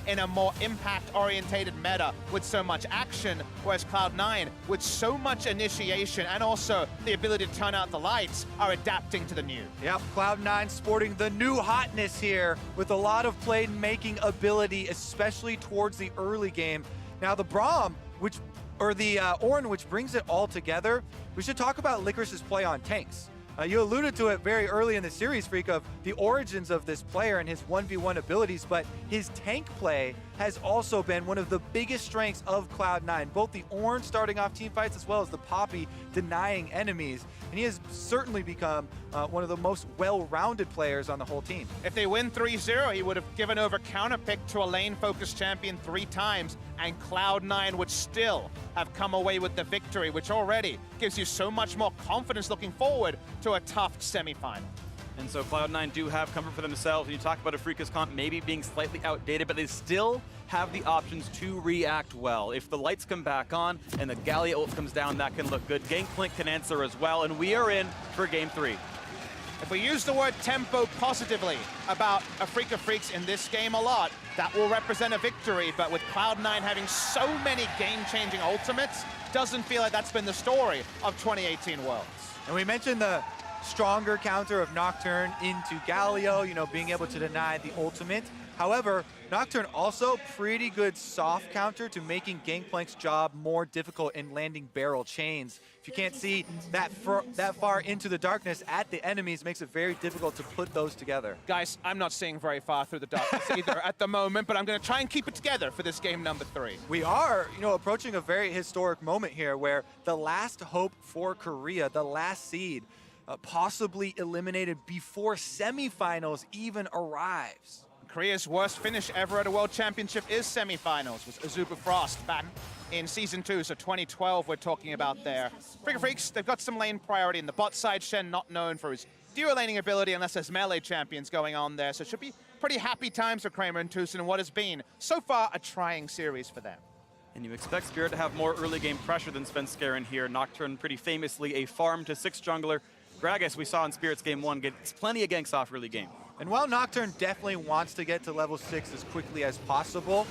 in a more impact-orientated meta with so much action, whereas Cloud9, with so much initiation and also the ability to turn out the lights, are adapting to the new. Yep, Cloud9 sporting the new hotness here with a lot of play-making ability, especially towards the early game. Now the Braum, the Ornn, which brings it all together, we should talk about Licorice's play on tanks. You alluded to it very early in the series, Freak, of the origins of this player and his 1v1 abilities, but his tank play has also been one of the biggest strengths of Cloud9, both the Ornn starting off team fights as well as the Poppy denying enemies. And he has certainly become one of the most well-rounded players on the whole team. If they win 3-0, he would have given over counterpick to a lane-focused champion 3 times, and Cloud9 would still have come away with the victory, which already gives you so much more confidence looking forward to a tough semifinal. And so Cloud9 do have comfort for themselves. When you talk about Afreeca's comp maybe being slightly outdated, but they still have the options to react well. If the lights come back on and the Gallia ult comes down, that can look good. Gangplank can answer as well, and we are in for Game 3. If we use the word tempo positively about Afreeca Freecs in this game a lot, that will represent a victory, but with Cloud9 having so many game-changing ultimates, doesn't feel like that's been the story of 2018 Worlds. And we mentioned the stronger counter of Nocturne into Galio, being able to deny the ultimate. However, Nocturne also pretty good soft counter to making Gangplank's job more difficult in landing barrel chains. If you can't see that far into the darkness at the enemies, makes it very difficult to put those together. Guys, I'm not seeing very far through the darkness either at the moment, but I'm going to try and keep it together for this game number 3. We are, approaching a very historic moment here where the last hope for Korea, the last seed, possibly eliminated before semifinals even arrives. Korea's worst finish ever at a World Championship is semifinals, with Azuba Frost back in Season 2, so 2012 we're talking about there. Afreeca Freecs, they've got some lane priority in the bot side. Shen not known for his duo laning ability unless there's melee champions going on there, so it should be pretty happy times for Kramer and Tucson in what has been, so far, a trying series for them. And you expect Spirit to have more early game pressure than Svenskeren here. Nocturne, pretty famously, a farm to 6 jungler. Gragas, we saw in Spirit's Game 1, gets plenty of ganks off early game. And while Nocturne definitely wants to get to level 6 as quickly as possible,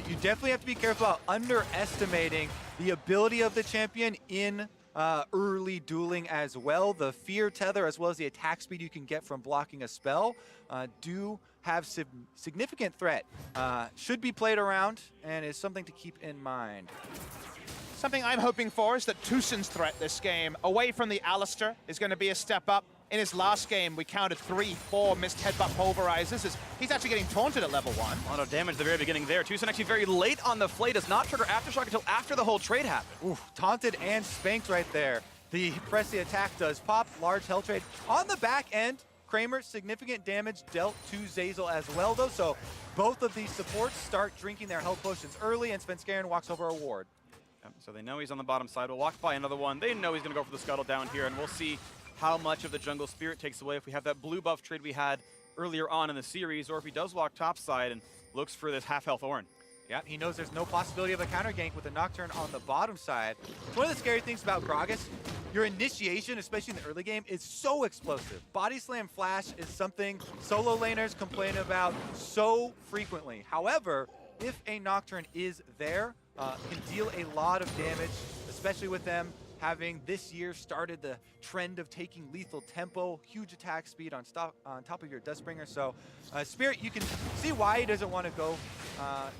you definitely have to be careful about underestimating the ability of the champion in early dueling as well. The fear tether as well as the attack speed you can get from blocking a spell do have significant threat. Should be played around and is something to keep in mind. Something I'm hoping for is that Tucson's threat this game, away from the Alistair, is going to be a step up. In his last game, we counted 3-4 missed headbutt pulverizers. He's actually getting taunted at level 1. A lot of damage at the very beginning there. Tucson actually very late on the flay, does not trigger Aftershock until after the whole trade happened. Ooh, taunted and spanked right there. The press the attack does pop, large hell trade. On the back end, Kramer, significant damage dealt to Zeyzal as well though, so both of these supports start drinking their health potions early, and Svenskeren walks over a ward. So they know he's on the bottom side. We'll walk by another one. They know he's going to go for the scuttle down here, and we'll see how much of the jungle Spirit takes away if we have that blue buff trade we had earlier on in the series, or if he does walk topside and looks for this half-health Ornn. Yeah, he knows there's no possibility of a counter gank with a Nocturne on the bottom side. One of the scary things about Gragas, your initiation, especially in the early game, is so explosive. Body slam flash is something solo laners complain about so frequently. However, if a Nocturne is there, can deal a lot of damage, especially with them having this year started the trend of taking lethal tempo, huge attack speed on top of your Dustbringer. So Spirit, you can see why he doesn't want to go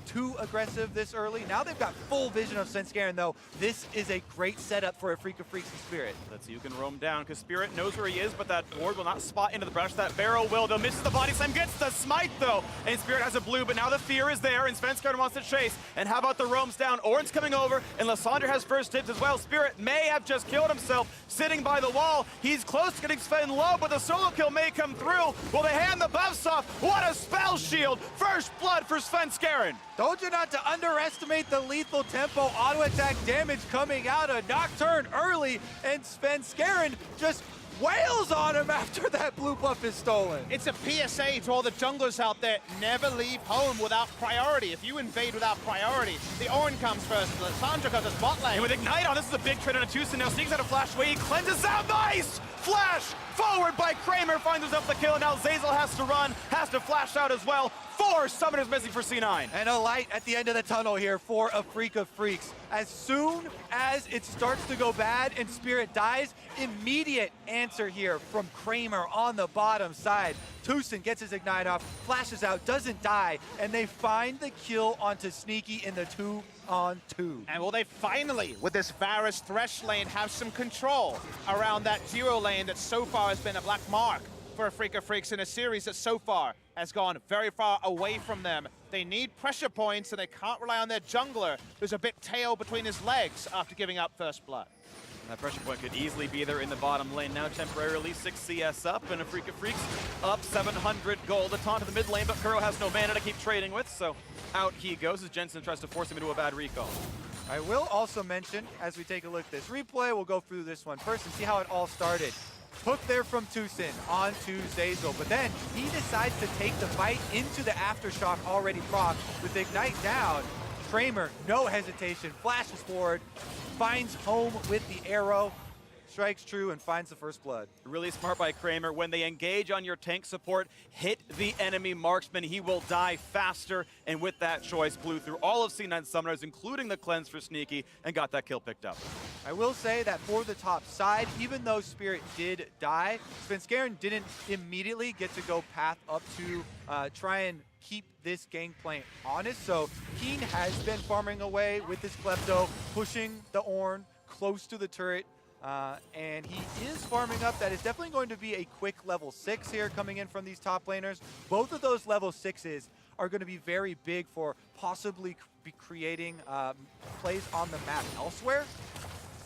too aggressive this early. Now they've got full vision of Svenskeren though. This is a great setup for Afreeca Freecs and Spirit. Let's see who can roam down, because Spirit knows where he is, but that ward will not spot into the brush. That barrel will, though, misses the body slam, gets the smite though, and Spirit has a blue, but now the fear is there, and Svenskeren wants to chase. And how about the roams down? Ornn's coming over, and Lysandre has first dibs as well. Spirit may have just killed himself, sitting by the wall. He's close to getting Sven low, but the solo kill may come through. Will they hand the buffs off? What a spell shield! First blood for Svenskeren. Told you not to underestimate the lethal tempo auto attack damage coming out of Nocturne early, and Svenskeren just wails on him after that blue buff is stolen. It's a PSA to all the junglers out there, never leave home without priority. If you invade without priority, the Ornn comes first, Lissandra goes to bot lane. And with Ignite on, this is a big trade on a Tucson. Now sneaks out a flash away, he cleanses out, nice! Flash forward by Kramer, finds himself the kill. Now Zeyzal has to run, has to flash out as well. 4 summoners missing for C9. And a light at the end of the tunnel here for Afreeca Freecs. As soon as it starts to go bad and Spirit dies, immediate answer here from Kramer on the bottom side. Tucson gets his Ignite off, flashes out, doesn't die, and they find the kill onto Sneaky in the 2-on-2. And will they finally, with this Varus Thresh lane, have some control around that duo lane that so far has been a black mark for Afreeca Freecs in a series that so far has gone very far away from them. They need pressure points and they can't rely on their jungler, who's a bit tail between his legs after giving up first blood. That pressure point could easily be there in the bottom lane. Now temporarily 6 CS up, and Afreeca Freecs up 700 gold. A taunt to the mid lane, but Kuro has no mana to keep trading with, so out he goes as Jensen tries to force him into a bad recall. I will also mention, as we take a look at this replay, we'll go through this one first and see how it all started. Hook there from Tucson onto Zeyzal, but then he decides to take the fight into the Aftershock already proc with Ignite down. Kramer, no hesitation, flashes forward, finds home with the arrow, strikes true, and finds the first blood. Really smart by Kramer. When they engage on your tank support, hit the enemy marksman. He will die faster, and with that choice, blew through all of C9's summoners, including the cleanse for Sneaky, and got that kill picked up. I will say that for the top side, even though Spirit did die, Svenskeren didn't immediately get to go path up to try and keep this gangplank honest. So Keen has been farming away with his Klepto, pushing the Ornn close to the turret, and he is farming up. That is definitely going to be a quick level 6 here coming in from these top laners. Both of those level 6s are going to be very big for possibly be creating plays on the map elsewhere.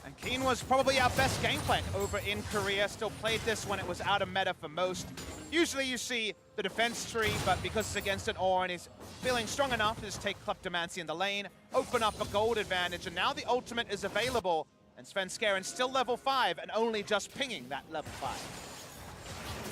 And Keen was probably our best gangplank over in Korea. Still played this when it was out of meta for most. Usually you see the defense tree, but because it's against an Ornn, he's feeling strong enough to just take Kleptomancy in the lane, open up a gold advantage, and now the ultimate is available, and Svenskeren still level 5 and only just pinging that level 5.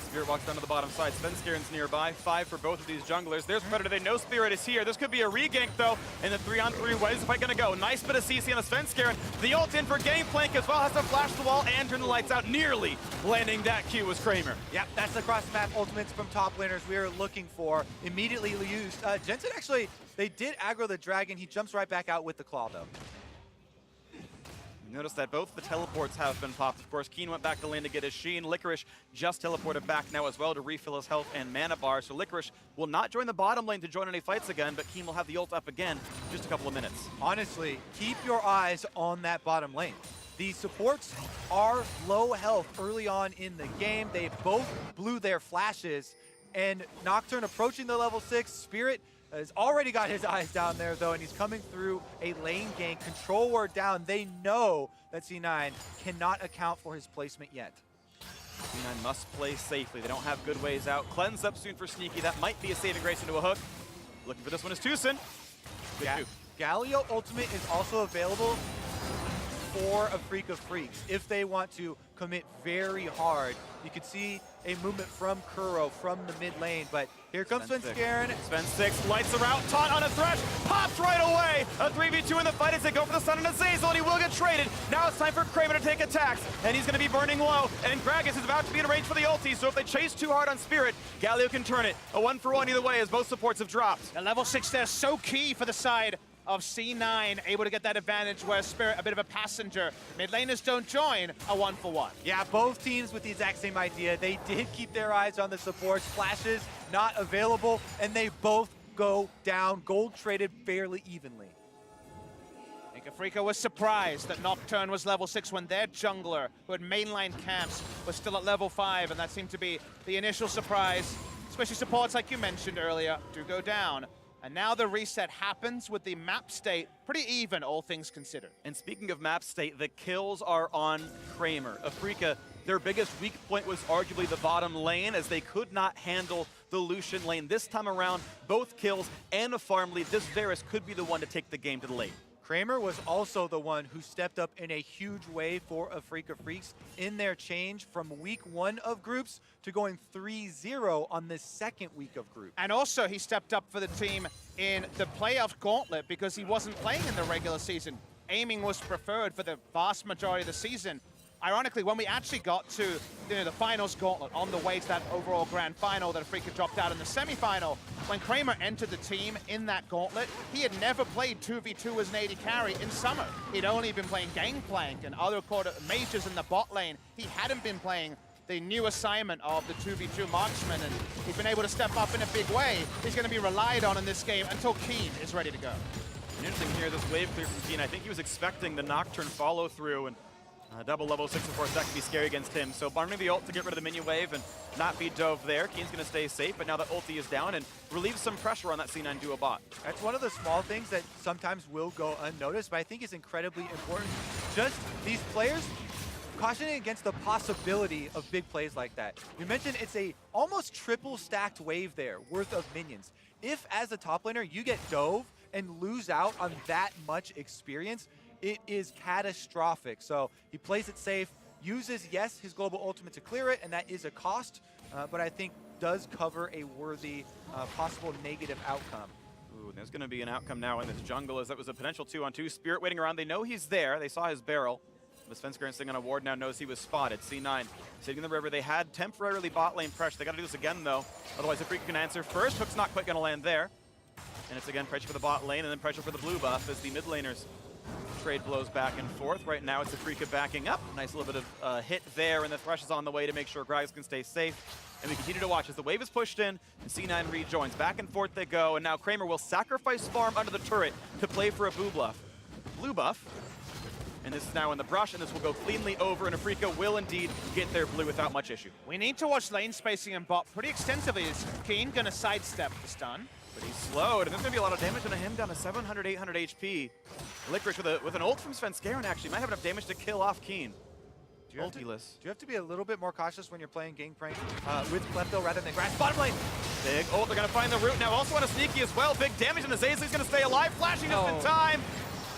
Spirit walks down to the bottom side. Svenskeren's nearby. 5 for both of these junglers. There's Predator. They know Spirit is here. This could be a regank, though. In the 3-on-3, what is the fight going to go? Nice bit of CC on the Svenskeren. The ult in for Gangplank as well. Has to flash the wall and turn the lights out. Nearly landing that Q was Kramer. Yep, that's the cross-map ultimates from top laners we are looking for. Immediately used. Jensen actually, they did aggro the dragon. He jumps right back out with the claw, though. Notice that both the teleports have been popped. Of course, Keen went back to lane to get his Sheen. Licorice just teleported back now as well to refill his health and mana bar. So Licorice will not join the bottom lane to join any fights again, but Keen will have the ult up again in just a couple of minutes. Honestly, keep your eyes on that bottom lane. The supports are low health early on in the game. They both blew their flashes, and Nocturne approaching the level 6. Spirit has already got his eyes down there, though, and he's coming through a lane gank. Control ward down. They know that C9 cannot account for his placement yet. C9 must play safely. They don't have good ways out. Cleanse up soon for Sneaky. That might be a saving grace into a hook. Looking for this one is Tucson. Galio ultimate is also available for Afreeca Freecs if they want to commit very hard. You can see a movement from Kuro from the mid lane, but here comes Svenskeren. Sven 6 lights are out, taunt on a Thresh, pops right away. A 3v2 in the fight as they go for the stun on a Zeyzal, and he will get traded. Now it's time for Kramer to take attacks, and he's going to be burning low, and Gragas is about to be in range for the ulti, so if they chase too hard on Spirit, Galio can turn it. A 1-for-1 either way as both supports have dropped. The level 6 there is so key for the side of C9, able to get that advantage where Spirit a bit of a passenger. Mid laners don't join, a 1-for-1. Yeah, both teams with the exact same idea. They did keep their eyes on the supports. Flashes not available, and they both go down. Gold traded fairly evenly. I think Afreeca was surprised that Nocturne was level 6 when their jungler, who had mainline camps, was still at level 5, and that seemed to be the initial surprise. Especially supports, like you mentioned earlier, do go down. And now the reset happens with the map state pretty even, all things considered. And speaking of map state, the kills are on Kramer. Afreeca, their biggest weak point was arguably the bottom lane, as they could not handle the Lucian lane. This time around, both kills and a farm lead. This Varus could be the one to take the game to the late. Kramer was also the one who stepped up in a huge way for Afreeca Freecs in their change from week 1 of groups to going 3-0 on the second week of groups. And also he stepped up for the team in the playoff gauntlet because he wasn't playing in the regular season. Aiming was preferred for the vast majority of the season. Ironically, when we actually got to the finals gauntlet on the way to that overall grand final that Afreeca dropped out in the semifinal, when Kramer entered the team in that gauntlet, he had never played 2v2 as an AD carry in summer. He'd only been playing Gangplank and other mages in the bot lane. He hadn't been playing the new assignment of the 2v2 marksman, and he's been able to step up in a big way. He's going to be relied on in this game until Keen is ready to go. Interesting here, this wave clear from Keen. I think he was expecting the Nocturne follow through, and double level 6 before that can be scary against him. So farming the ult to get rid of the minion wave and not be dove there. Keen's going to stay safe, but now that ulti is down and relieves some pressure on that C9 duo bot. That's one of the small things that sometimes will go unnoticed, but I think is incredibly important. Just these players cautioning against the possibility of big plays like that. You mentioned it's a almost triple stacked wave there worth of minions. If as a top laner you get dove and lose out on that much experience, it is catastrophic. So he plays it safe, uses, yes, his global ultimate to clear it, and that is a cost, but I think does cover a worthy possible negative outcome. Ooh, there's going to be an outcome now in this jungle, as that was a potential 2-on-2. Spirit waiting around. They know he's there. They saw his barrel. The Svenskeren sitting on a ward now knows he was spotted. C9 sitting in the river. They had temporarily bot lane pressure. They got to do this again, though. Otherwise, Afreeca can answer first. Hook's not quite going to land there. And it's again pressure for the bot lane and then pressure for the blue buff as the mid laners trade blows back and forth. Right now, it's Afreeca backing up. Nice little bit of hit there, and the Thresh is on the way to make sure Gragas can stay safe. And we continue to watch as the wave is pushed in, and C9 rejoins. Back and forth they go, and now Kramer will sacrifice farm under the turret to play for a blue buff. And this is now in the brush, and this will go cleanly over, and Afreeca will indeed get their blue without much issue. We need to watch lane spacing and bot pretty extensively. Is Keen going to sidestep the stun? But he's slowed, and there's going to be a lot of damage on him, down to 700, 800 HP. Licorice with an ult from Svenskeren actually might have enough damage to kill off Keen. Do you have to be a little bit more cautious when you're playing Gangplank with Klepto rather than Grass? Bottom lane! Big ult, they're going to find the root now. Also on a sneaky as well. Big damage, and Azazeli's going to stay alive. Flashing just in time.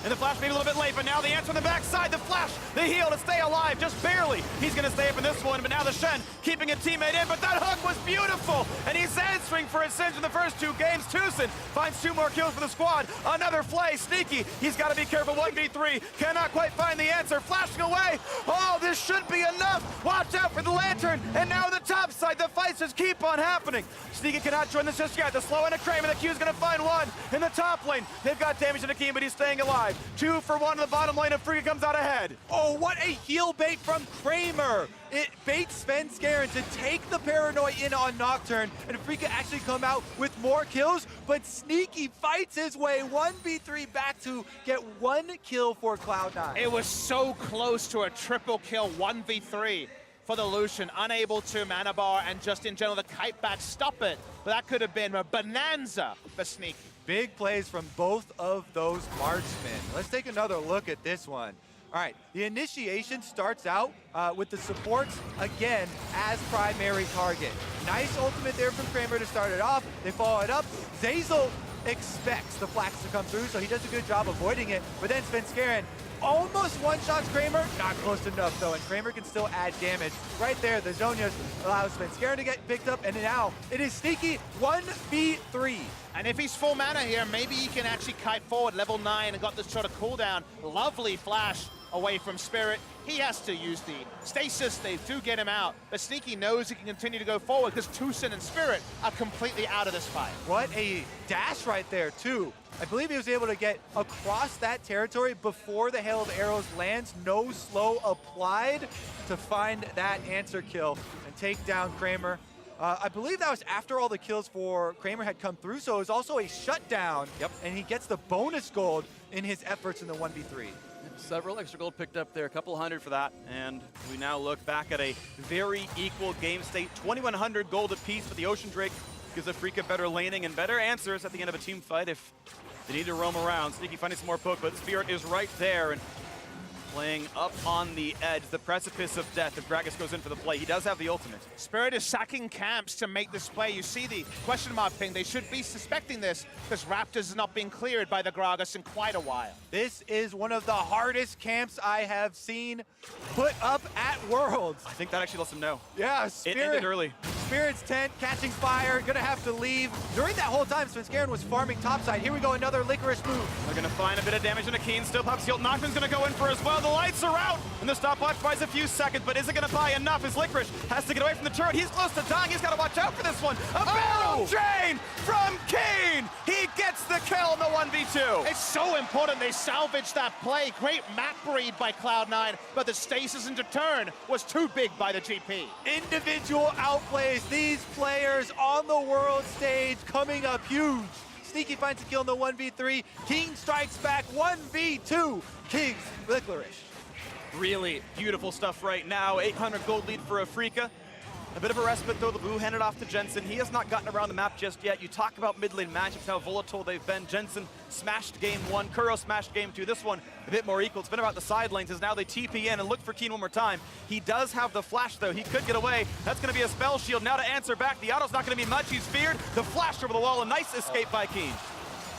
And the flash maybe a little bit late, but now the answer on the backside, the flash, the heal to stay alive, just barely. He's gonna stay up in this one, but now the Shen keeping a teammate in, but that hook was beautiful, and he's answering for a cinch in the first 2 games. Tucson finds 2 more kills for the squad. Another flay, sneaky, he's gotta be careful, 1v3, cannot quite find the answer, flashing away. Oh, this should be enough. Watch out for the lantern, and now the top side, the fights just keep on happening. Sneaky cannot join this just yet. The slow into Kramer, the Q's gonna find one in the top lane. They've got damage in the King, but he's staying alive. 2 for 1 in the bottom lane, and Afreeca comes out ahead. Oh, what a heal bait from Kramer! It baits Svenskeren to take the Paranoid in on Nocturne, and Afreeca actually come out with more kills, but Sneaky fights his way 1v3 back to get 1 kill for Cloud9. It was so close to a triple kill 1v3 for the Lucian, unable to mana bar and just in general the kite back stop it, but that could have been a bonanza for Sneaky. Big plays from both of those marksmen. Let's take another look at this one. All right, the initiation starts out with the supports, again, as primary target. Nice ultimate there from Kramer to start it off. They follow it up. Zazel expects the flax to come through, so he does a good job avoiding it. But then Svenskeren almost one-shots Kramer. Not close enough, though, and Kramer can still add damage. Right there, the Zhonya's allows Svenskeren to get picked up, and now it is Sneaky 1v3. And if he's full mana here, maybe he can actually kite forward, level 9, and got this sort of cooldown. Lovely flash away from Spirit. He has to use the stasis. They do get him out, but Sneaky knows he can continue to go forward because Tucson and Spirit are completely out of this fight. What a dash right there, too. I believe he was able to get across that territory before the hail of arrows lands. No slow applied to find that answer kill and take down Kramer. I believe that was after all the kills for Kramer had come through, so it was also a shutdown. Yep. And he gets the bonus gold in his efforts in the 1v3. Several extra gold picked up there, a couple hundred for that. And we now look back at a very equal game state. 2,100 gold apiece, but the Ocean Drake gives Afreeca better laning and better answers at the end of a team fight if they need to roam around. Sneaky finding some more poke, but Spirit is right there. And playing up on the edge, the precipice of death if Gragas goes in for the play. He does have the ultimate. Spirit is sacking camps to make this play. You see the question mark ping. They should be suspecting this because Raptors has not been cleared by the Gragas in quite a while. This is one of the hardest camps I have seen put up at Worlds. I think that actually lets him know. Yeah, It Spirit. ended early. Spirit's tent catching fire, gonna have to leave. During that whole time, Svenskeren was farming topside. Here we go, another Licorice move. They're gonna find a bit of damage into Keen. Still pops heal. Knockman's gonna go in for as well. The lights are out, and the stopwatch buys a few seconds, but is it gonna buy enough as Licorice has to get away from the turret? He's close to dying. He's gotta watch out for this one. A barrel drain from Keen. He gets the kill in the 1v2. It's so important they salvaged that play. Great map read by Cloud9, but the stasis into turn was too big by the GP. Individual outplays, these players on the world stage coming up huge. Sneaky finds a kill in the 1v3. King strikes back 1v2. Kings Licorice. Really beautiful stuff right now. 800 gold lead for Afreeca. A bit of a respite though, the blue handed off to Jensen. He has not gotten around the map just yet. You talk about mid lane matchups, how volatile they've been. Jensen smashed game 1, Kuro smashed game 2. This one a bit more equal. It's been about the side lanes as now they TP in and look for Keen one more time. He does have the flash though. He could get away. That's gonna be a spell shield. Now to answer back. The auto's not gonna be much. He's feared. The flash over the wall. A nice escape by Keen.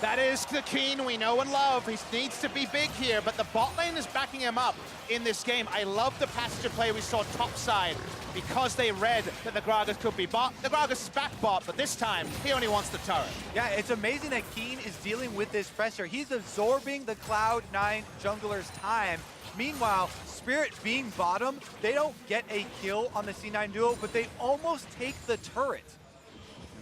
That is the Keen we know and love. He needs to be big here, but the bot lane is backing him up in this game. I love the passage play we saw topside because they read that the Gragas could be bot. The Gragas is back bot, but this time he only wants the turret. Yeah, it's amazing that Keen is dealing with this pressure. He's absorbing the Cloud9 jungler's time. Meanwhile, Spirit being bottom, they don't get a kill on the C9 duo, but they almost take the turret.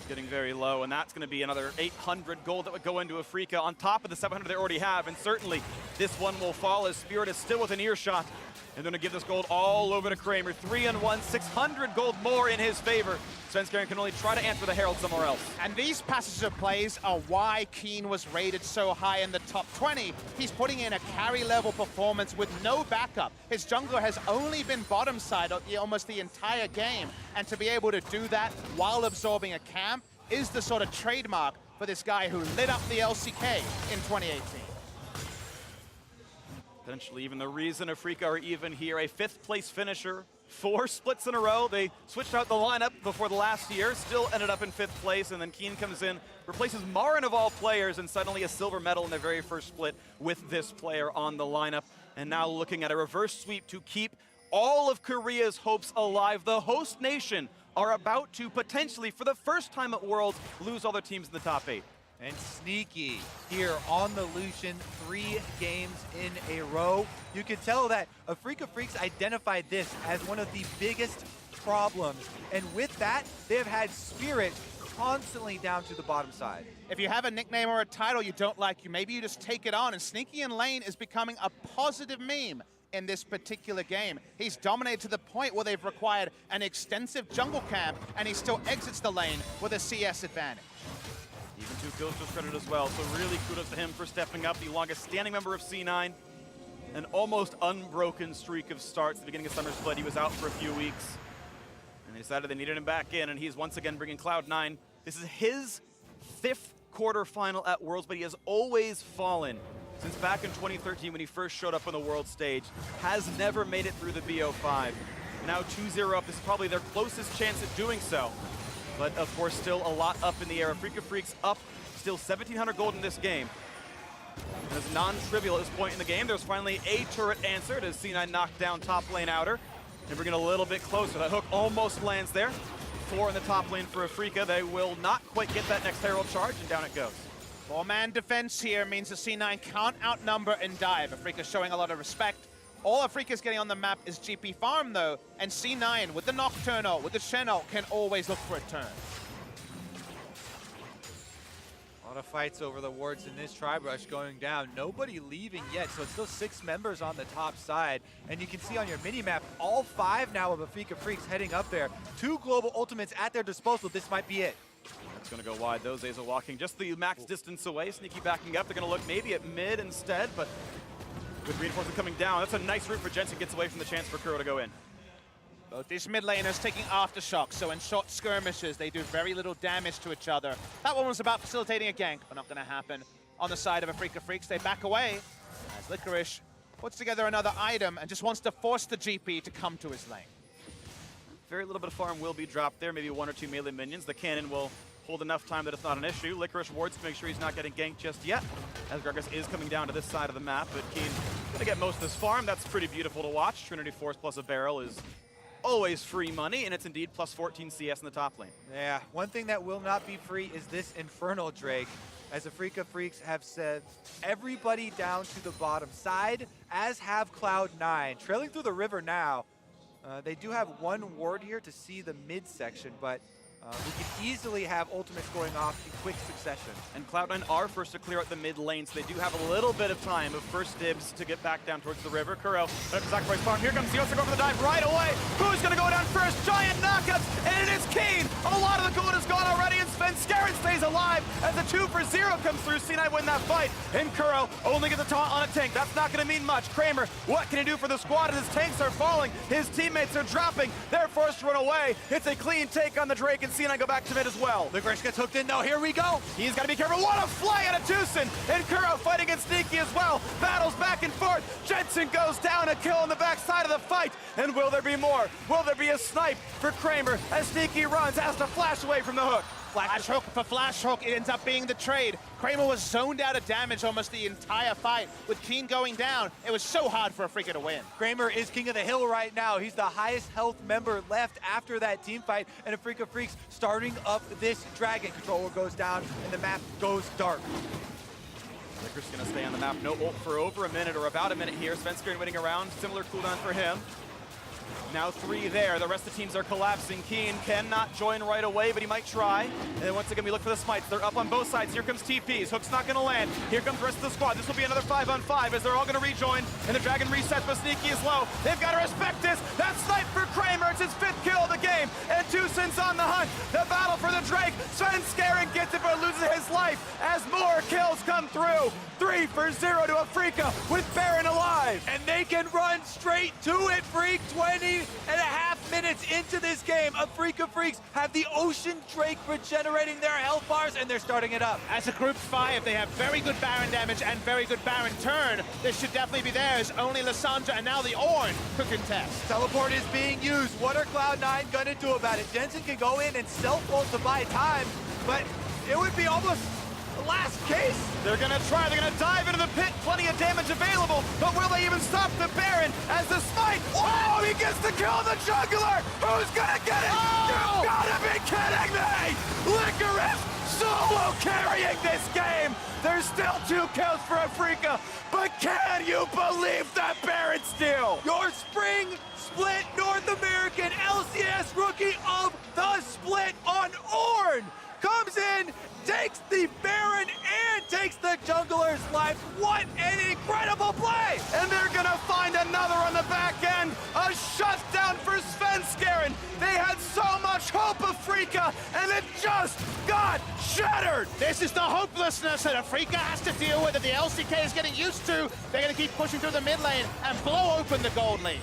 Getting very low, and that's going to be another 800 gold that would go into Afreeca on top of the 700 they already have, and certainly this one will fall as Spirit is still within earshot. And they're going to give this gold all over to Kramer. 3-1, 600 gold more in his favor. Svenskeren can only try to answer the Herald somewhere else. And these passages of plays are why Keen was rated so high in the top 20. He's putting in a carry level performance with no backup. His jungler has only been bottom side almost the entire game. And to be able to do that while absorbing a camp is the sort of trademark for this guy who lit up the LCK in 2018. Potentially even the reason Afreeca are even here. A 5th place finisher, 4 splits in a row. They switched out the lineup before the last year, still ended up in 5th place, and then Keen comes in, replaces Marin of all players, and suddenly a silver medal in their very first split with this player on the lineup. And now looking at a reverse sweep to keep all of Korea's hopes alive. The host nation are about to potentially, for the first time at Worlds, lose all their teams in the top 8. And Sneaky here on the Lucian, 3 games in a row. You can tell that Afreeca Freecs identified this as one of the biggest problems. And with that, they have had Spirit constantly down to the bottom side. If you have a nickname or a title you don't like, maybe you just take it on. And Sneaky in lane is becoming a positive meme in this particular game. He's dominated to the point where they've required an extensive jungle camp, and he still exits the lane with a CS advantage. Even 2 kills to his credit as well, so really kudos to him for stepping up, the longest standing member of C9. An almost unbroken streak of starts at the beginning of Summer Split. He was out for a few weeks, and they decided they needed him back in, and he's once again bringing Cloud9. This is his 5th quarterfinal at Worlds, but he has always fallen since back in 2013 when he first showed up on the world stage. Has never made it through the BO5. Now 2-0 up, this is probably their closest chance at doing so. But of course, still a lot up in the air. Afreeca Freecs up, still 1,700 gold in this game. And it's non-trivial at this point in the game. There's finally a turret answered as C9 knocked down top lane outer. And we're getting a little bit closer. That hook almost lands there. 4 in the top lane for Afreeca. They will not quite get that next Herald charge, and down it goes. 4-man defense here means the C9 can't outnumber and dive. Afreeca showing a lot of respect. All Afreeca's getting on the map is GP farm though, and C9 with the Nocturne ult, with the Shen ult, can always look for a turn. A lot of fights over the wards in this tribe rush going down. Nobody leaving yet, so it's still 6 members on the top side. And you can see on your mini-map, all 5 now of Afreeca Freecs heading up there. 2 global ultimates at their disposal. This might be it. That's going to go wide. Those A's are walking just the max distance away. Sneaky backing up. They're going to look maybe at mid instead, but with reinforcement coming down, that's a nice route for Jensen. Gets away from the chance for Kuro to go in. Both these mid laners taking aftershocks, so in short skirmishes, they do very little damage to each other. That one was about facilitating a gank, but not going to happen on the side of Afreeca Freecs. They back away as Licorice puts together another item and just wants to force the GP to come to his lane. Very little bit of farm will be dropped there, maybe 1 or 2 melee minions. The cannon will hold enough time that it's not an issue. Licorice wards to make sure he's not getting ganked just yet, as Gragas is coming down to this side of the map, but Keen gonna get most of this farm. That's pretty beautiful to watch. Trinity Force plus a barrel is always free money, and it's indeed plus 14 CS in the top lane. Yeah, one thing that will not be free is this Infernal Drake. As Afreeca Freecs have said, everybody down to the bottom side, as have Cloud9. Trailing through the river now. They do have one ward here to see the midsection, but we can easily have ultimates going off in quick succession. And Cloud9 are first to clear out the mid lane, so they do have a little bit of time of first dibs to get back down towards the river. Kuro, sacrifice farm. Here comes Yosa going for the dive right away. Who's going to go down first? Giant knockups, and it is Keen. A lot of the gold is gone already, and Sven Skarin stays alive as the 2 for 0 comes through. C9 win that fight, and Kuro only gets a taunt on a tank. That's not going to mean much. Kramer, what can he do for the squad as his tanks are falling? His teammates are dropping. They're forced to run away. It's a clean take on the Drake, and C9 go back to mid as well. Licorice gets hooked in though, here we go! He's got to be careful. What a fly out of Tucson! And Kuro fighting against Sneaky as well. Battles back and forth. Jensen goes down, a kill on the backside of the fight. And will there be more? Will there be a snipe for Kramer as Sneaky runs, has to flash away from the hook? Flash hook for flash hook, it ends up being the trade. Kramer was zoned out of damage almost the entire fight. With Keen going down, it was so hard for Afreeca to win. Kramer is king of the hill right now. He's the highest health member left after that team fight, and Afreeca Freecs starting up this dragon. Controller goes down, and the map goes dark. Licorice gonna stay on the map. No ult for over a minute, or about a minute here. Sven Skarin winning around. Similar cooldown for him. Now 3 there. The rest of the teams are collapsing. Keen cannot join right away, but he might try. And then once again, we look for the smites. They're up on both sides. Here comes TPs. Hook's not going to land. Here comes the rest of the squad. This will be another 5-on-5 as they're all going to rejoin. And the Dragon resets, but Sneaky is low. They've got to respect this. That snipe for Kramer. It's his 5th kill of the game. And Tucson's on the hunt. The battle for the Drake. Sven Skarin gets it, but loses his life as more kills come through. 3 for 0 to Afreeca with Baron alive. And they can run straight to it, Freak. 20.5 minutes into this game, Afreeca Freecs have the Ocean Drake regenerating their health bars, and they're starting it up. As a group 5, they have very good Baron damage and very good Baron turn. This should definitely be theirs. Only Lissandra and now the Ornn could contest. Teleport is being used. What are Cloud9 gonna do about it? Jensen can go in and self-ult to buy time, but it would be almost the last case. They're gonna try, they're gonna dive into the pit, plenty of damage available, but will they even stop the Baron as the smite? Oh, he gets to kill the juggler! Who's gonna get it? Oh! You gotta be kidding me! Licorice solo carrying this game! There's still 2 kills for Afreeca, but can you believe that Baron steal? Your spring split North American LCS rookie of the split on Ornn comes in, takes the Baron and takes the jungler's life. What an incredible play! And they're gonna find another on the back end. A shutdown for Sven Skarin. They had so much hope, Afreeca, and it just got shattered. This is the hopelessness that Afreeca has to deal with, that the LCK is getting used to. They're going to keep pushing through the mid lane and blow open the gold lane.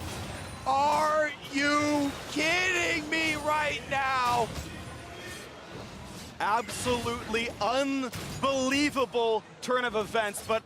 Are you kidding me right now? Absolutely unbelievable turn of events, but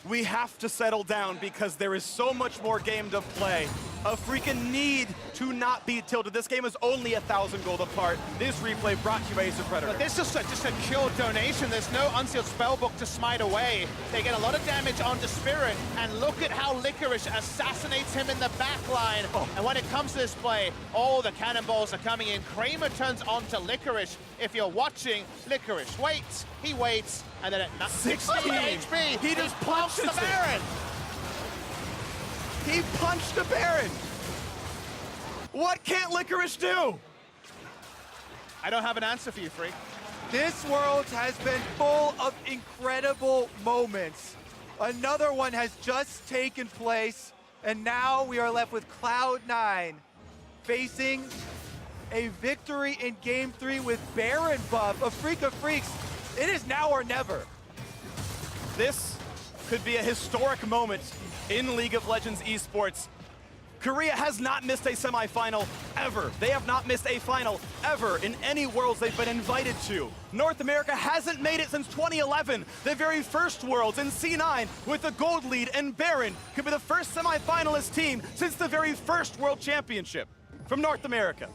we have to settle down because there is so much more game to play. Afreeca need to not be tilted. This game is only 1,000 gold apart. This replay brought to you by Ace of Predator. But this is just a pure donation. There's no unsealed spellbook to smite away. They get a lot of damage onto Spirit, and look at how Licorice assassinates him in the back line. Oh. And when it comes to this play, all the cannonballs are coming in. Kramer turns onto Licorice. If you're watching, Licorice waits, he waits, and then at 16 HP, he just pumps the punches it. Baron. He punched the Baron. What can't Licorice do? I don't have an answer for you, Freak. This world has been full of incredible moments. Another one has just taken place, and now we are left with Cloud9 facing a victory in Game 3 with Baron buff. Afreeca Freecs, it is now or never. This could be a historic moment in League of Legends esports. Korea has not missed a semifinal ever. They have not missed a final ever in any Worlds they've been invited to. North America hasn't made it since 2011, the very first Worlds, and C9 with the gold lead, and Baron could be the first semifinalist team since the very first World Championship from North America.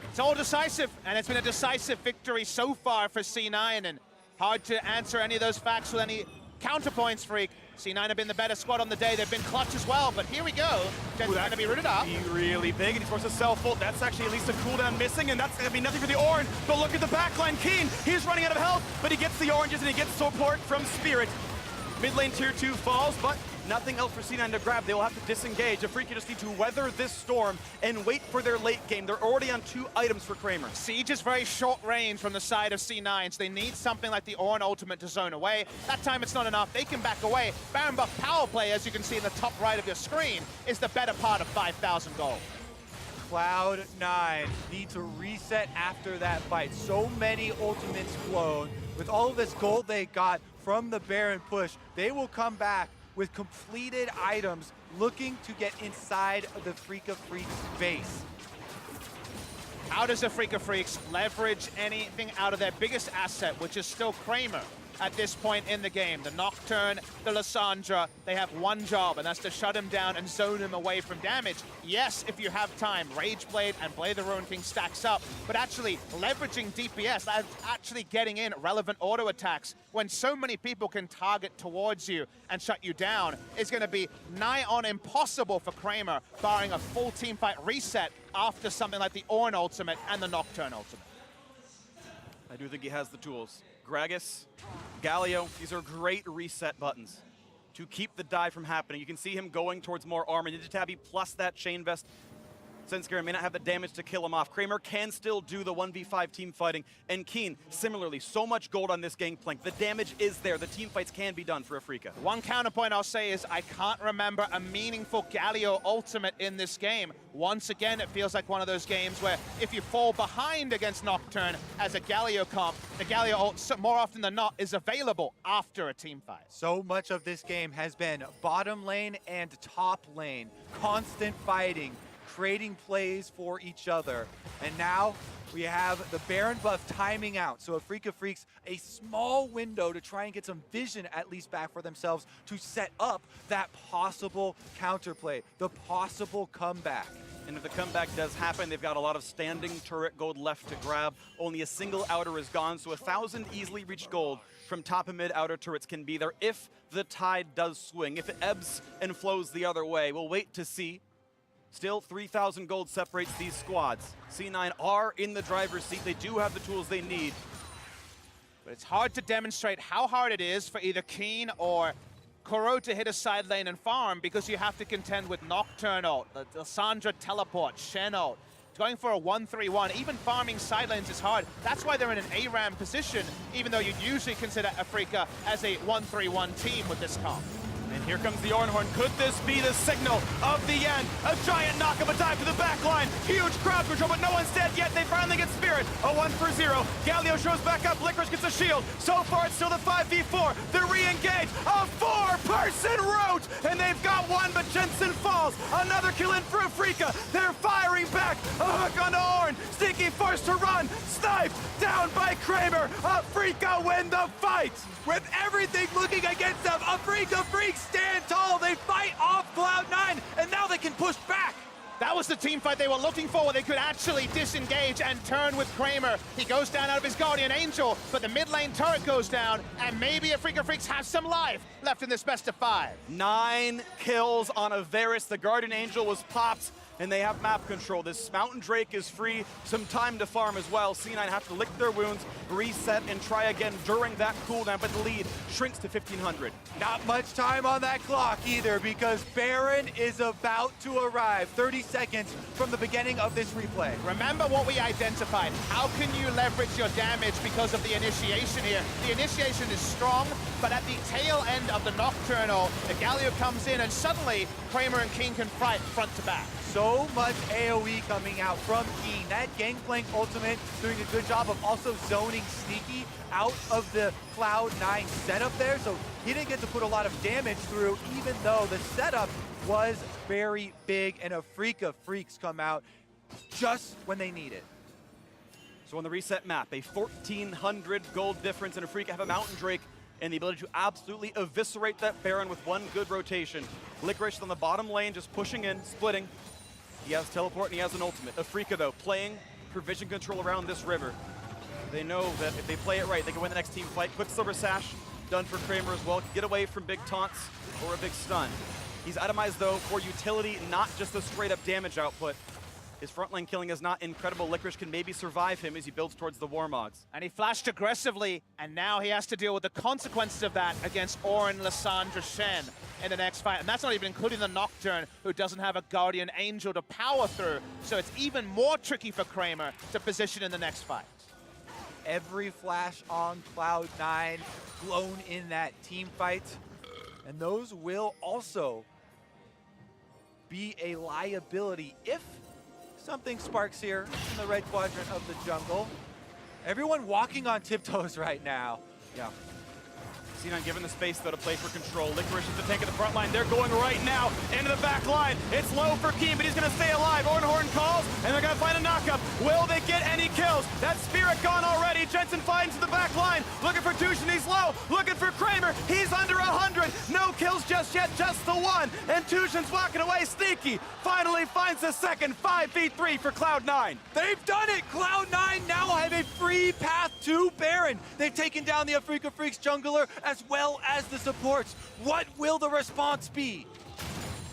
It's all decisive, and it's been a decisive victory so far for C9, and hard to answer any of those facts with any counterpoints, Freak. C9 have been the better squad on the day. They've been clutch as well, but here we go. Jen's going to be rooted up. Be really big, and he's forced to self-ult. That's actually at least a cooldown missing, and that's going to be nothing for the Orange. But look at the backline. Keen, he's running out of health, but he gets the oranges, and he gets support from Spirit. Mid lane tier 2 falls, but nothing else for C9 to grab. They will have to disengage. Afreeca just need to weather this storm and wait for their late game. They're already on 2 items for Kramer. Siege is very short range from the side of C9, so they need something like the Ornn ultimate to zone away. That time it's not enough. They can back away. Baron buff power play, as you can see in the top right of your screen, is the better part of 5,000 gold. Cloud9 need to reset after that fight. So many ultimates flown. With all of this gold they got from the Baron push, they will come back with completed items looking to get inside of the Afreeca Freecs base. How does Afreeca Freecs leverage anything out of their biggest asset, which is still Kramer at this point in the game? The Nocturne, the Lissandra, they have one job, and that's to shut him down and zone him away from damage. Yes, if you have time, Rage Blade and Blade of the Ruined King stacks up, but actually leveraging DPS, that's actually getting in relevant auto attacks when so many people can target towards you and shut you down, is going to be nigh on impossible for Kramer, barring a full teamfight reset after something like the Ornn ultimate and the Nocturne ultimate. I do think he has the tools. Gragas, Galio, these are great reset buttons to keep the dive from happening. You can see him going towards more armor. Ninja Tabby plus that Chain Vest. Svenskeren may not have the damage to kill him off. Kramer can still do the 1v5 team fighting. And Keen, similarly, so much gold on this gangplank. The damage is there. The team fights can be done for Afreeca. One counterpoint I'll say is I can't remember a meaningful Galio ultimate in this game. Once again, it feels like one of those games where if you fall behind against Nocturne as a Galio comp, the Galio ult, more often than not, is available after a team fight. So much of this game has been bottom lane and top lane. Constant fighting, creating plays for each other. And now we have the Baron buff timing out. So Afreeca Freecs, a small window to try and get some vision at least back for themselves to set up that possible counterplay, the possible comeback. And if the comeback does happen, they've got a lot of standing turret gold left to grab. Only a single outer is gone, so 1,000 easily reached gold from top and mid outer turrets can be there if the tide does swing. If it ebbs and flows the other way, we'll wait to see. Still, 3,000 gold separates these squads. C9 are in the driver's seat. They do have the tools they need. But it's hard to demonstrate how hard it is for either Keen or Koro to hit a side lane and farm, because you have to contend with Nocturne ult, the Lissandra teleport, Shen ult. Going for a 1-3-1, even farming side lanes is hard. That's why they're in an ARAM position, even though you'd usually consider Afreeca as a 1-3-1 team with this comp. And here comes the Ornhorn. Could this be the signal of the end? A giant knock-up, a dive to the back line. Huge crowd control, but no one's dead yet. They finally get Spirit. A 1-for-0. Galio shows back up. Licorice gets a shield. So far, it's still the 5v4. They're re-engaged. A 4-person route! And they've got one, but Jensen falls. Another kill in for Afreeca. They're firing back. A hook on Ornn. Stinky forced to run. Sniped. Down by Kramer. Afreeca win the fight. With everything looking against them, Afreeca Freecs stand tall. They fight off Cloud9, and now they can push back. That was the team fight they were looking for, where they could actually disengage and turn with Kramer. He goes down out of his Guardian Angel, but the mid lane turret goes down, and maybe Afreeca Freecs has some life left in this best of 5. 9 kills on a Varus. The Guardian Angel was popped, and they have map control. This Mountain Drake is free. Some time to farm as well. C9 have to lick their wounds, reset, and try again during that cooldown, but the lead shrinks to 1,500. Not much time on that clock either, because Baron is about to arrive. 30 seconds from the beginning of this replay. Remember what we identified. How can you leverage your damage because of the initiation here? The initiation is strong, but at the tail end of the Nocturnal, the Galio comes in, and suddenly Kramer and King can fight front to back. So so much AoE coming out from Keen. That Gangplank ultimate doing a good job of also zoning Sneaky out of the Cloud9 setup there, so he didn't get to put a lot of damage through, even though the setup was very big, and Afreeca Freecs come out just when they need it. So on the reset map, a 1,400 gold difference, and Afreeca have a Mountain Drake and the ability to absolutely eviscerate that Baron with one good rotation. Licorice on the bottom lane, just pushing in, splitting. He has teleport and he has an ultimate. Afreeca, though, playing provision control around this river. They know that if they play it right, they can win the next team fight. Quick Silver Sash, done for Kramer as well. Get away from big taunts or a big stun. He's itemized, though, for utility, not just the straight-up damage output. His front lane killing is not incredible. Licorice can maybe survive him as he builds towards the Warmogs. And he flashed aggressively, and now he has to deal with the consequences of that against Orin, Lissandra, Shen in the next fight. And that's not even including the Nocturne, who doesn't have a Guardian Angel to power through. So it's even more tricky for Kramer to position in the next fight. Every flash on Cloud9 blown in that team fight. And those will also be a liability if something sparks here in the red quadrant of the jungle. Everyone walking on tiptoes right now. Yeah. C9 given the space, though, to play for control. Licorice is the tank at the front line. They're going right now into the back line. It's low for Keen, but he's going to stay alive. Ornhorn calls, and they're going to find a knockup. Will they get any kills? That Spirit gone already. Jensen finds the back line. Looking for Tushin, he's low. Looking for Kramer, he's under 100. No kills just yet, just the one. And Tushin's walking away. Sneaky finally finds the second. 5v3 for Cloud9. They've done it! Cloud9 now have a free path to Baron. They've taken down the Afreeca Freecs jungler as well as the supports. What will the response be?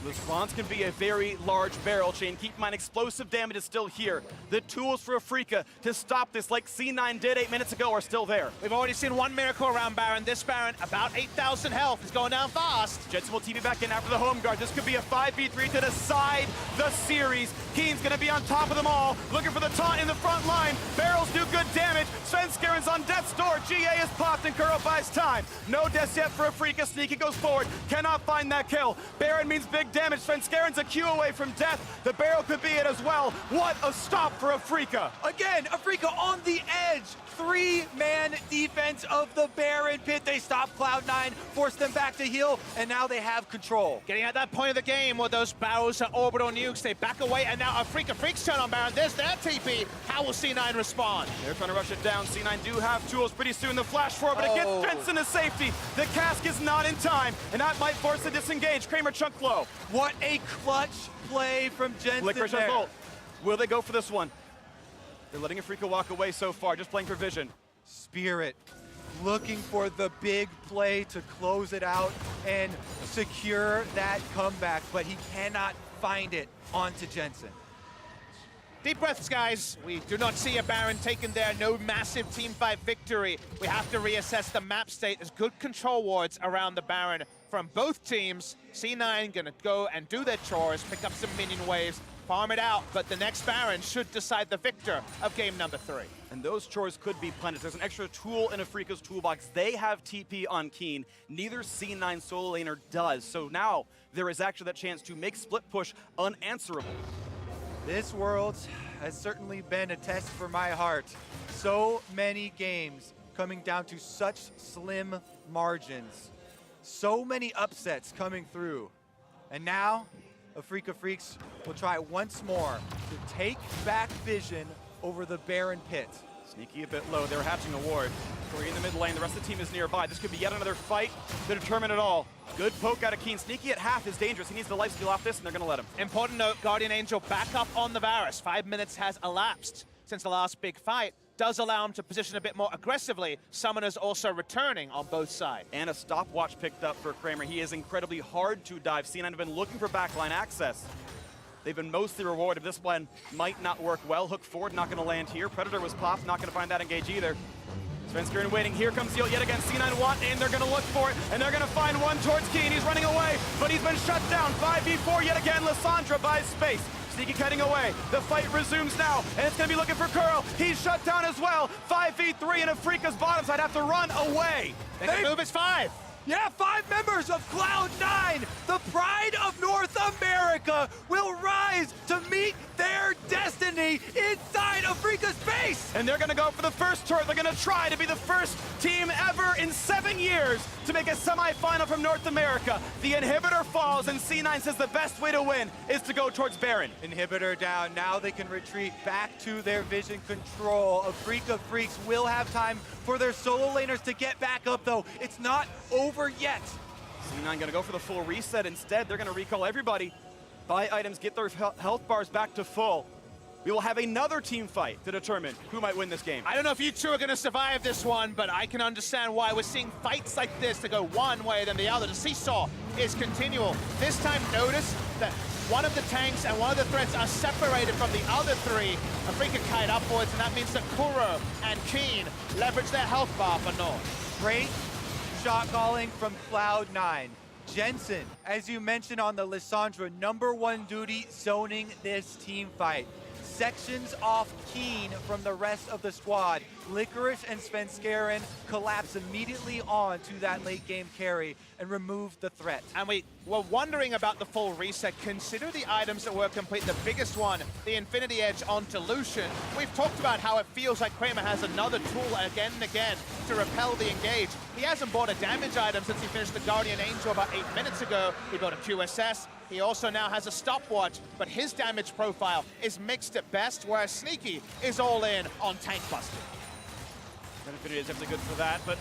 The response can be a very large barrel chain. Keep in mind, explosive damage is still here. The tools for Afreeca to stop this, like C9 did 8 minutes ago, are still there. We've already seen one miracle around Baron. This Baron, about 8,000 health, is going down fast. Jensen will TP back in after the home guard. This could be a 5v3 to decide the series. Keen's gonna be on top of them all, looking for the taunt in the front line. Barrels do good damage. Svenskaren's on death's door. GA is popped and Kuro buys time. No deaths yet for Afreeca. Sneaky goes forward, cannot find that kill. Baron means big damage. Svenskaren's a Q away from death. The barrel could be it as well. What a stop for Afreeca. Again, Afreeca on the edge. 3-man defense of the Baron pit. They stop Cloud9, force them back to heal, and now they have control. Getting at that point of the game where those barrels are orbital nukes, they back away, and now Afreeca Freecs turn on Baron. There's their TP. How will C9 respond? They're trying to rush it down. C9 do have tools pretty soon. The flash forward, but it gets Jensen to safety. The cask is not in time, and that might force the disengage. Kramer chunk low. What a clutch play from Jensen Licorice there. has ult. Will they go for this one? They're letting Afreeca walk away so far, just playing for vision. Spirit looking for the big play to close it out and secure that comeback, but he cannot find it onto Jensen. Deep breaths, guys. We do not see a Baron taken there. No massive teamfight victory. We have to reassess the map state. There's good control wards around the Baron from both teams. C9 gonna go and do their chores, pick up some minion waves, farm it out, but the next Baron should decide the victor of game number 3. And those chores could be punished. There's an extra tool in Afreeca's toolbox. They have TP on Keen. Neither C9 solo laner does. So now there is actually that chance to make split push unanswerable. This world has certainly been a test for my heart. So many games coming down to such slim margins. So many upsets coming through. And now, Afreeca Freecs will try once more to take back vision over the Baron pit. Sneaky a bit low. They're hatching a ward. Corey in the mid lane. The rest of the team is nearby. This could be yet another fight to determine it all. Good poke out of Keen. Sneaky at half is dangerous. He needs the lifesteal off this, and they're going to let him. Important note, Guardian Angel back up on the Varus. 5 minutes has elapsed since the last big fight. Does allow him to position a bit more aggressively. Summoners also returning on both sides. And a stopwatch picked up for Kramer. He is incredibly hard to dive. C9 have been looking for backline access. They've been mostly rewarded. This one might not work well. Hook forward, not going to land here. Predator was popped, not going to find that engage either. Svenskeren waiting. Here comes the ult yet again. C9 want in. They're going to look for it, and they're going to find one towards Keen. He's running away, but he's been shut down. 5v4 yet again. Lissandra buys space. Sneaky cutting away. The fight resumes now, and it's going to be looking for Kuro. He's shut down as well. 5v3, and Afreeca's bottom side have to run away. They move is 5. Yeah, 5 members of Cloud9, the pride of North America will rise to meet their destiny inside Afreeca's base. And they're gonna go for the first turret. They're gonna try to be the first team ever in 7 years to make a semifinal from North America. The inhibitor falls, and C9 says the best way to win is to go towards Baron. Inhibitor down, now they can retreat back to their vision control. Afreeca Freecs will have time for their solo laners to get back up though. It's not over yet. C9 gonna go for the full reset. Instead, they're gonna recall everybody, buy items, get their health bars back to full. We will have another team fight to determine who might win this game. I don't know if you two are going to survive this one, but I can understand why we're seeing fights like this to go one way than the other. The seesaw is continual. This time, notice that one of the tanks and one of the threats are separated from the other three. Afreeca kite upwards, and that means that Kuro and Keen leverage their health bar for North. Great shot calling from Cloud9. Jensen, as you mentioned on the Lissandra, #1 duty zoning this team fight. Sections off Keen from the rest of the squad. Licorice and Svenskeren collapse immediately on to that late game carry and remove the threat. And we were wondering about the full reset. Consider the items that were complete. The biggest one, the Infinity Edge onto Lucian. We've talked about how it feels like Kramer has another tool again and again to repel the engage. He hasn't bought a damage item since he finished the Guardian Angel about 8 minutes ago. He bought a QSS. He also now has a stopwatch, but his damage profile is mixed at best, whereas Sneaky is all in on tank busting. Infinity is definitely good for that, but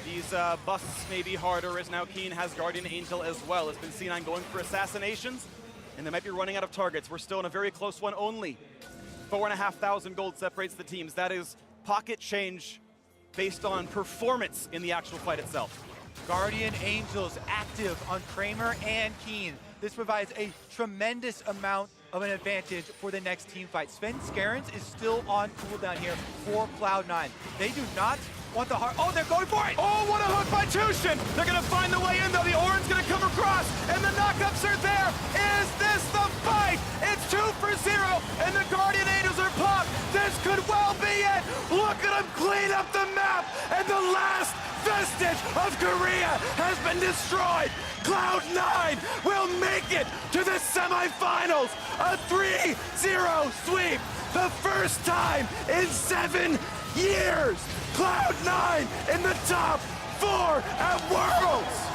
these busts may be harder as now Keen has Guardian Angel as well. It's been C9 going for assassinations, and they might be running out of targets. We're still in a very close one only. 4,500 gold separates the teams. That is pocket change based on performance in the actual fight itself. Guardian Angels active on Kramer and Keen. This provides a tremendous amount of an advantage for the next team fight. Svenskeren is still on cooldown here for Cloud9. They do not want the heart. Oh, they're going for it! Oh, what a hook by Tushin! They're gonna find the way in though. The Oran's gonna come across, and the knockups are there. Is this the fight? It's 2-0, and the Guardian Angels are popped. This could well be it. Look at them clean up the map, and the last vestige of Korea has been destroyed. Cloud9 will make it to the semifinals. A 3-0 sweep. The first time in 7 years. Cloud9 in the top 4 at Worlds.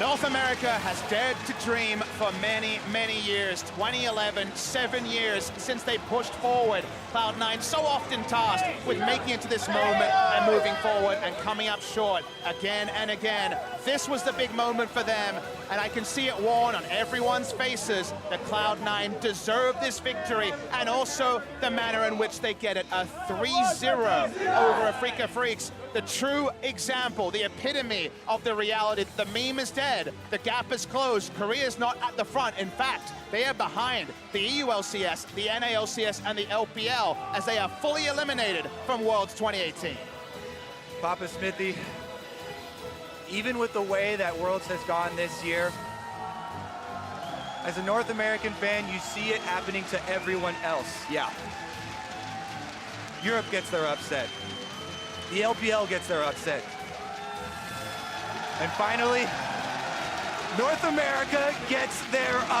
North America has dared to dream for many, many years. 2011, 7 years since they pushed forward. Cloud9 so often tasked with making it to this moment and moving forward and coming up short again and again. This was the big moment for them, and I can see it worn on everyone's faces that Cloud9 deserve this victory, and also the manner in which they get it. A 3-0 over Afreeca Freecs. The true example, the epitome of the reality. The meme is dead. The gap is closed. Korea's not at the front. In fact, they are behind the EU LCS, the NALCS, and the LPL as they are fully eliminated from Worlds 2018. Papa Smithy, even with the way that Worlds has gone this year, as a North American fan, you see it happening to everyone else. Yeah. Europe gets their upset. The LPL gets their upset. And finally, North America gets their upset.